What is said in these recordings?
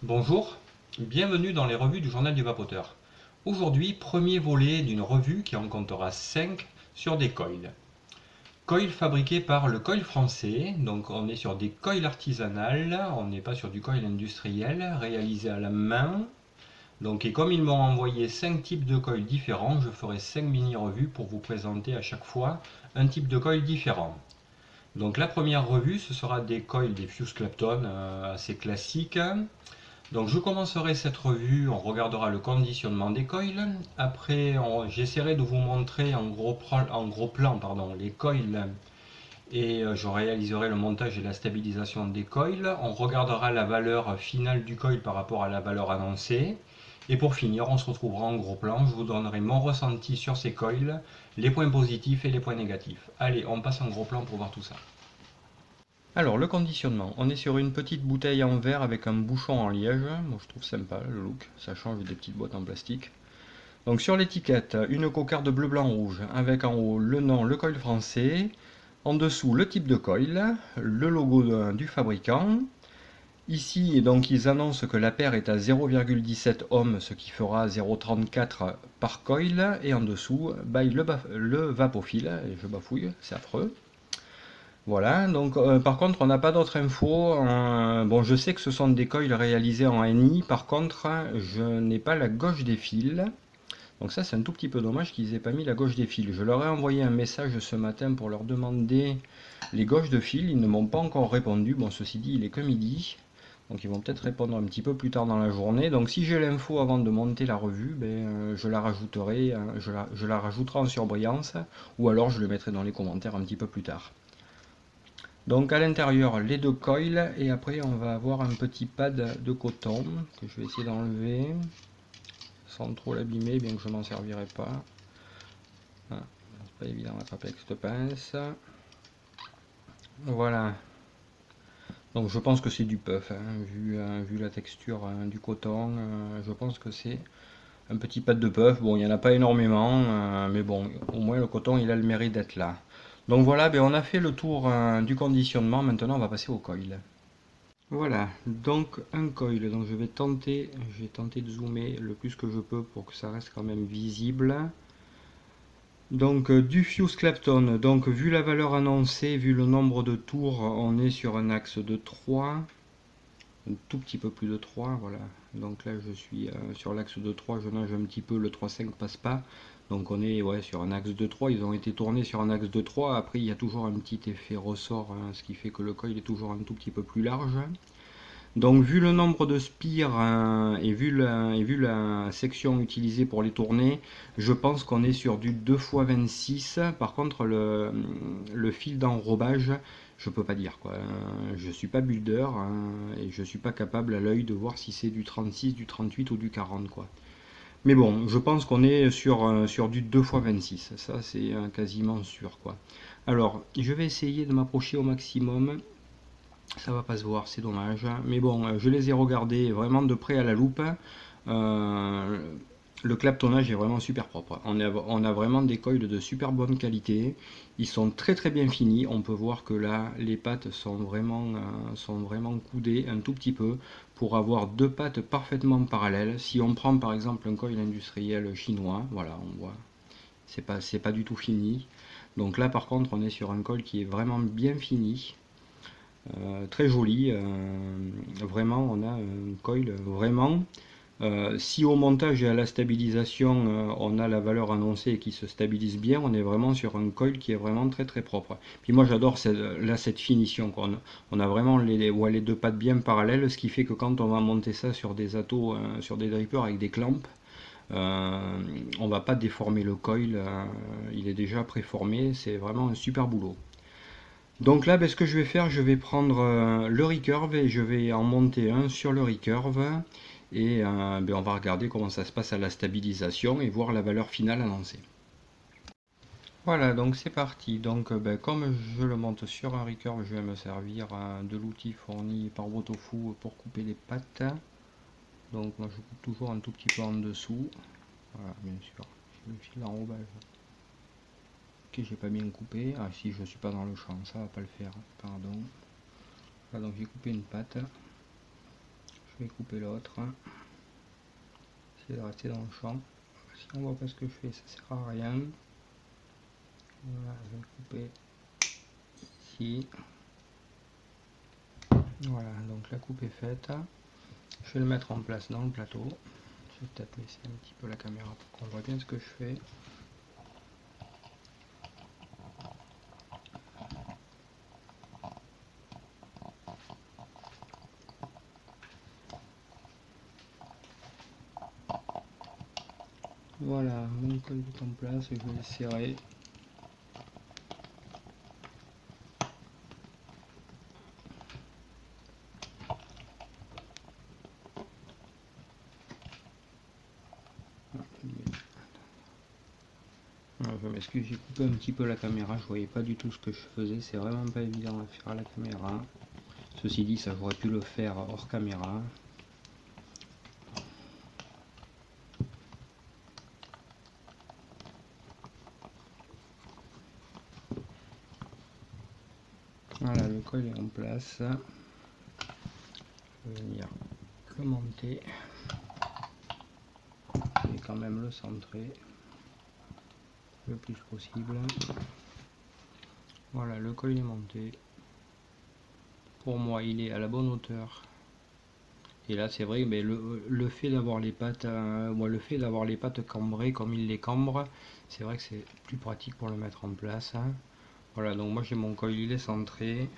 Bonjour, bienvenue dans les revues du Journal du Vapoteur. Aujourd'hui, premier volet d'une revue qui en comptera 5 sur des coils. Coils fabriqués par le Coil français, donc on est sur des coils artisanales, on n'est pas sur du coil industriel, réalisé à la main. Donc, et comme ils m'ont envoyé 5 types de coils différents, je ferai 5 mini-revues pour vous présenter à chaque fois un type de coil différent. Donc la première revue, ce sera des coils des Fuse Clapton assez classiques. Donc je commencerai cette revue, on regardera le conditionnement des coils. Après, j'essaierai de vous montrer en gros plan les coils et je réaliserai le montage et la stabilisation des coils. On regardera la valeur finale du coil par rapport à la valeur annoncée. Et pour finir, on se retrouvera en gros plan. Je vous donnerai mon ressenti sur ces coils, les points positifs et les points négatifs. Allez, on passe en gros plan pour voir tout ça. Alors, le conditionnement. On est sur une petite bouteille en verre avec un bouchon en liège. Moi, je trouve sympa le look. Ça change des petites boîtes en plastique. Donc, sur l'étiquette, une cocarde bleu, blanc, rouge avec en haut le nom, le coil français. En dessous, le type de coil, le logo du fabricant. Ici, donc, ils annoncent que la paire est à 0,17 ohms, ce qui fera 0,34 par coil. Et en dessous, le vapophile. Et je bafouille, c'est affreux. Voilà, donc par contre, on n'a pas d'autres infos. Bon, je sais que ce sont des coils réalisés en NI, par contre, je n'ai pas la gauche des fils. Donc ça, c'est un tout petit peu dommage qu'ils aient pas mis la gauche des fils. Je leur ai envoyé un message ce matin pour leur demander les gauches de fils. Ils ne m'ont pas encore répondu. Bon, ceci dit, il est que midi. Donc ils vont peut-être répondre un petit peu plus tard dans la journée. Donc si j'ai l'info avant de monter la revue, je la rajouterai, je la rajouterai en surbrillance. Ou alors je le mettrai dans les commentaires un petit peu plus tard. Donc à l'intérieur les deux coils et après on va avoir un petit pad de coton que je vais essayer d'enlever sans trop l'abîmer, bien que je m'en servirai pas. Ah, c'est pas évident à attraper avec cette pince. Voilà, donc je pense que c'est du puff, hein. Vu la texture du coton, je pense que c'est un petit pad de puff. Bon, il n'y en a pas énormément, mais bon, au moins le coton il a le mérite d'être là. Donc voilà, on a fait le tour du conditionnement, maintenant on va passer au coil. Voilà, donc un coil, donc je vais tenter de zoomer le plus que je peux pour que ça reste quand même visible. Donc du Fuse Clapton, donc vu la valeur annoncée, vu le nombre de tours, on est sur un axe de 3, un tout petit peu plus de 3, voilà. Donc là je suis sur l'axe de 3, je nage un petit peu, le 3,5 passe pas. Donc on est sur un axe de 3, ils ont été tournés sur un axe de 3, après il y a toujours un petit effet ressort, hein, ce qui fait que le coil est toujours un tout petit peu plus large. Donc vu le nombre de spires et vu la section utilisée pour les tourner, je pense qu'on est sur du 2 x 26. Par contre le fil d'enrobage, je peux pas dire quoi. Je suis pas builder et je suis pas capable à l'œil de voir si c'est du 36, du 38 ou du 40 quoi. Mais bon, je pense qu'on est sur du 2 x 26. Ça c'est quasiment sûr quoi. Alors, je vais essayer de m'approcher au maximum. Ça va pas se voir, c'est dommage. Mais bon, je les ai regardés vraiment de près à la loupe. Euh, le claptonnage est vraiment super propre. On a vraiment des coils de super bonne qualité. Ils sont très très bien finis. On peut voir que là, les pattes sont vraiment coudées un tout petit peu pour avoir deux pattes parfaitement parallèles. Si on prend par exemple un coil industriel chinois, voilà, on voit, c'est pas du tout fini. Donc là, par contre, on est sur un coil qui est vraiment bien fini. Très joli, vraiment on a un coil vraiment. Si au montage et à la stabilisation on a la valeur annoncée qui se stabilise bien, on est vraiment sur un coil qui est vraiment très très propre. Puis moi j'adore cette finition, on a vraiment les deux pattes bien parallèles, ce qui fait que quand on va monter ça sur des atos, sur des drippers avec des clamps, on va pas déformer le coil, il est déjà préformé, c'est vraiment un super boulot. Donc là, ce que je vais faire, je vais prendre le recurve et je vais en monter un sur le recurve. Et on va regarder comment ça se passe à la stabilisation et voir la valeur finale annoncée. Voilà, donc c'est parti. Donc comme je le monte sur un recurve, je vais me servir de l'outil fourni par Wotofu pour couper les pattes. Donc moi je coupe toujours un tout petit peu en dessous. Voilà, bien sûr. J'ai le fil d'enrobage que j'ai pas bien coupé. Ah si, je suis pas dans le champ, ça va pas le faire. Pardon. Voilà, donc j'ai coupé une patte. vais couper l'autre. Essayer de rester dans le champ. Si on voit pas ce que je fais, ça sert à rien. Voilà, je vais couper ici. Voilà, donc la coupe est faite. Je vais le mettre en place dans le plateau. Je vais peut-être baisser un petit peu la caméra pour qu'on voit bien ce que je fais. Voilà, mon col est en place, je vais le serrer. Je m'excuse, j'ai coupé un petit peu la caméra, je voyais pas du tout ce que je faisais, c'est vraiment pas évident à faire à la caméra. Ceci dit, ça j'aurais pu le faire hors caméra. Voilà, le col est en place. Je vais venir le monter. Je vais quand même le centrer le plus possible. Voilà, le col est monté. Pour moi, il est à la bonne hauteur. Et là, c'est vrai, mais le fait d'avoir les pattes, le fait d'avoir les pattes cambrées comme il les cambre, c'est vrai que c'est plus pratique pour le mettre en place. Voilà, donc moi j'ai mon col, il est centré,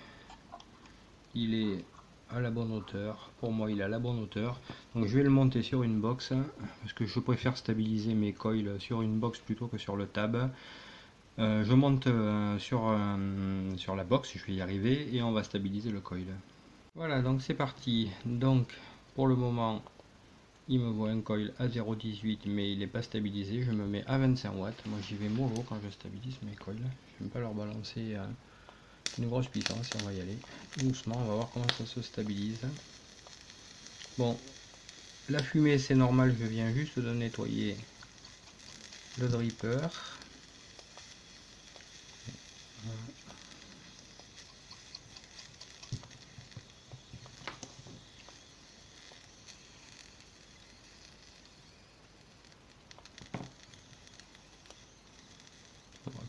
il est à la bonne hauteur. Pour moi, il est à la bonne hauteur. Donc je vais le monter sur une box parce que je préfère stabiliser mes coils sur une box plutôt que sur le tab. Je monte sur la box, je vais y arriver et on va stabiliser le coil. Voilà, donc c'est parti. Donc pour le moment, il me voit un coil à 0,18 mais il n'est pas stabilisé. Je me mets à 25 watts. Moi j'y vais mollo quand je stabilise mes coils. Je n'aime pas leur balancer une grosse puissance et on va y aller doucement. On va voir comment ça se stabilise. Bon, la fumée c'est normal, je viens juste de nettoyer le dripper. Voilà.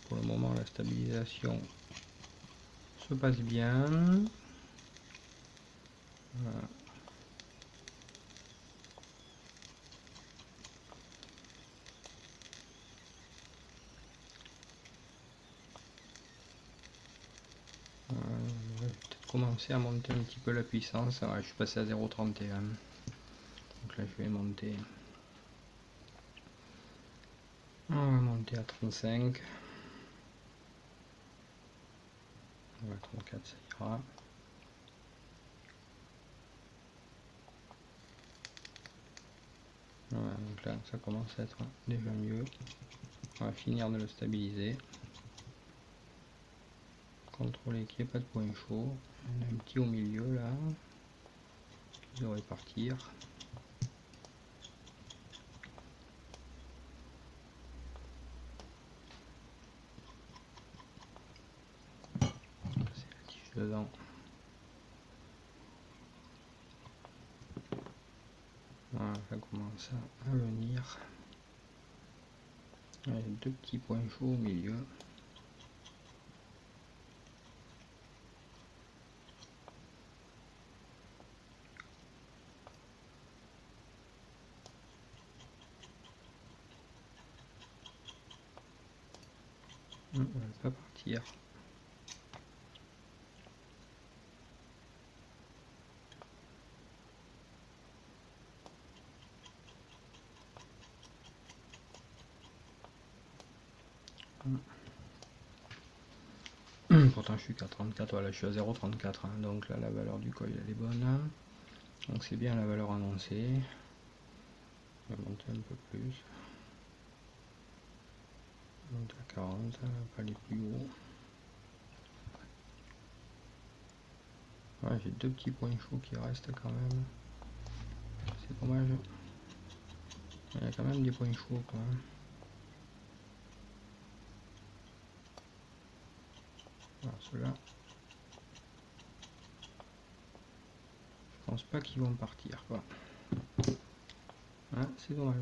Pour le moment, la stabilisation se passe bien. Voilà. On va peut-être commencer à monter un petit peu la puissance. Ouais, je suis passé à 0,31. Donc là, je vais monter. On va monter à 35. On va 34, ça ira. Voilà, donc là, ça commence à être déjà mieux. On va finir de le stabiliser. Contrôler qu'il n'y ait pas de point chaud. Il y en a un petit au milieu là. Qui devrait partir. C'est la tige dedans. Voilà, ça commence à venir. Il y a deux petits points chauds au milieu. On ne va pas partir. Pourtant je suis qu'à 34, voilà, je suis à 0,34, donc là la valeur du coil elle est bonne. Donc c'est bien la valeur annoncée. On va monter un peu plus. On monte à 40, pas aller plus haut. Ouais, j'ai deux petits points chauds qui restent quand même. C'est dommage. Il y a quand même des points chauds quand même. Alors ceux-là, je pense pas qu'ils vont partir, quoi. Ah, c'est dommage.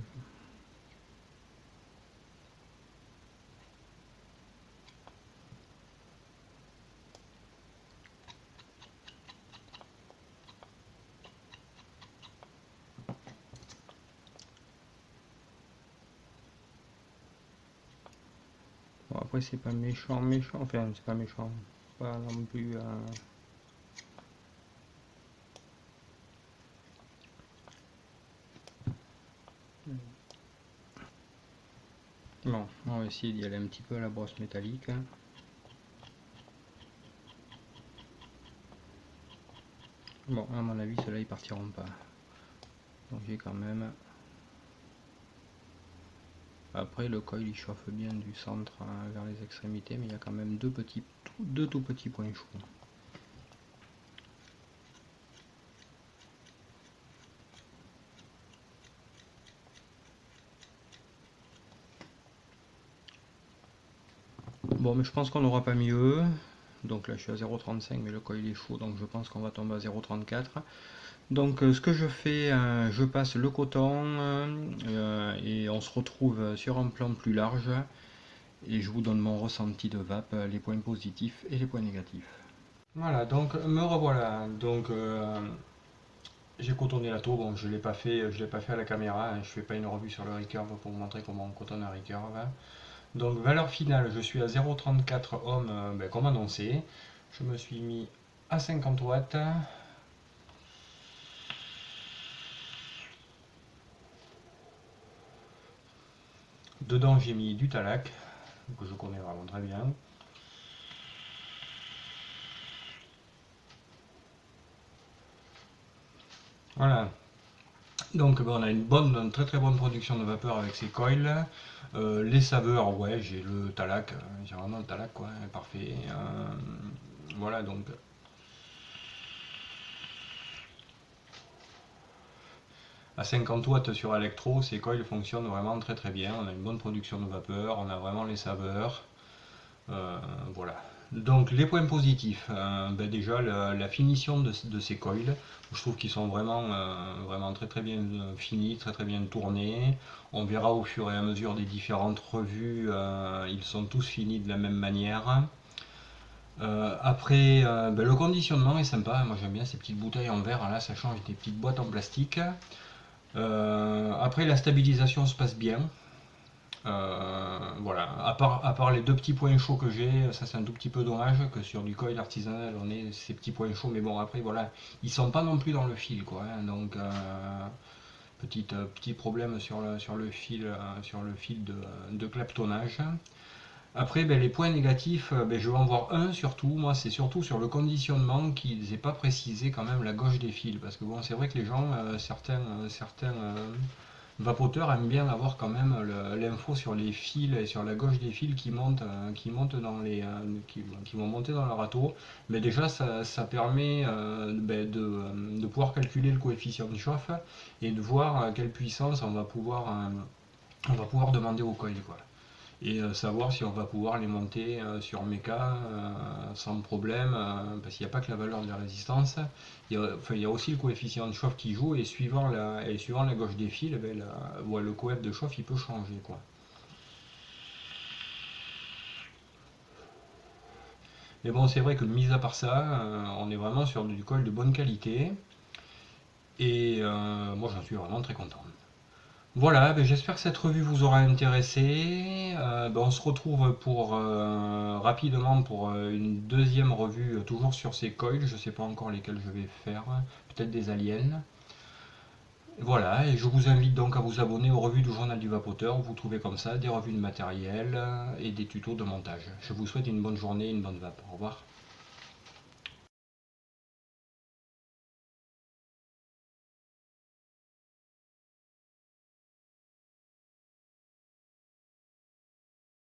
Bon, après, c'est pas méchant, méchant. Enfin, c'est pas méchant. Pas non plus. Bon, on va essayer d'y aller un petit peu à la brosse métallique. Bon, à mon avis, ceux-là, ils partiront pas. Donc j'ai quand même... Après, le coil, il chauffe bien du centre vers les extrémités, mais il y a quand même deux tout petits points chauds. Bon, mais je pense qu'on n'aura pas mieux. Donc là, je suis à 0,35, mais le coil est chaud, donc je pense qu'on va tomber à 0,34. Donc ce que je fais, je passe le coton et on se retrouve sur un plan plus large. Et je vous donne mon ressenti de vape, les points positifs et les points négatifs. Voilà, donc me revoilà. Donc j'ai cotonné la tour. Bon, je l'ai pas fait à la caméra. Hein. Je fais pas une revue sur le recurve pour vous montrer comment on cotonne un recurve. Donc valeur finale, je suis à 0,34 ohms comme annoncé. Je me suis mis à 50 watts. Dedans j'ai mis du Talac, que je connais vraiment très bien. Voilà. Donc on a une très très bonne production de vapeur avec ces coils. Les saveurs, ouais, j'ai le Talac, j'ai vraiment le Talac, quoi, parfait. Voilà, donc à 50 watts sur électro, ces coils fonctionnent vraiment très très bien. On a une bonne production de vapeur, on a vraiment les saveurs. Voilà. Donc les points positifs, déjà la finition de ces coils, je trouve qu'ils sont vraiment très très bien finis, très très bien tournés. On verra au fur et à mesure des différentes revues, ils sont tous finis de la même manière. Après, le conditionnement est sympa, moi j'aime bien ces petites bouteilles en verre, là ça change des petites boîtes en plastique. Après la stabilisation se passe bien. Voilà, à part les deux petits points chauds que j'ai, ça c'est un tout petit peu dommage que sur du coil artisanal on ait ces petits points chauds, mais bon après voilà, ils sont pas non plus dans le fil quoi, hein, donc petit problème sur le fil, de claptonnage. Après les points négatifs, je vais en voir un surtout, moi c'est surtout sur le conditionnement qu'ils n'aient pas précisé quand même la gauche des fils, parce que bon c'est vrai que les gens, certains vapoteurs aiment bien avoir quand même l'info sur les fils et sur la gauche des fils qui montent dans qui vont monter dans le râteau. Mais déjà, ça permet de pouvoir calculer le coefficient de chauffe et de voir à quelle puissance on va pouvoir demander au coil, quoi. Et savoir si on va pouvoir les monter sur méca sans problème, parce qu'il n'y a pas que la valeur de la résistance, il y a aussi le coefficient de chauffe qui joue, et suivant la gauche des fils, le coef de chauffe il peut changer, quoi. Mais bon, c'est vrai que mis à part ça, on est vraiment sur du coil de bonne qualité, et moi j'en suis vraiment très content. Voilà, j'espère que cette revue vous aura intéressé. On se retrouve rapidement pour une deuxième revue, toujours sur ces coils. Je ne sais pas encore lesquels je vais faire, peut-être des aliens. Voilà, et je vous invite donc à vous abonner aux revues du Journal du Vapoteur, où vous trouvez comme ça des revues de matériel et des tutos de montage. Je vous souhaite une bonne journée, une bonne vape. Au revoir.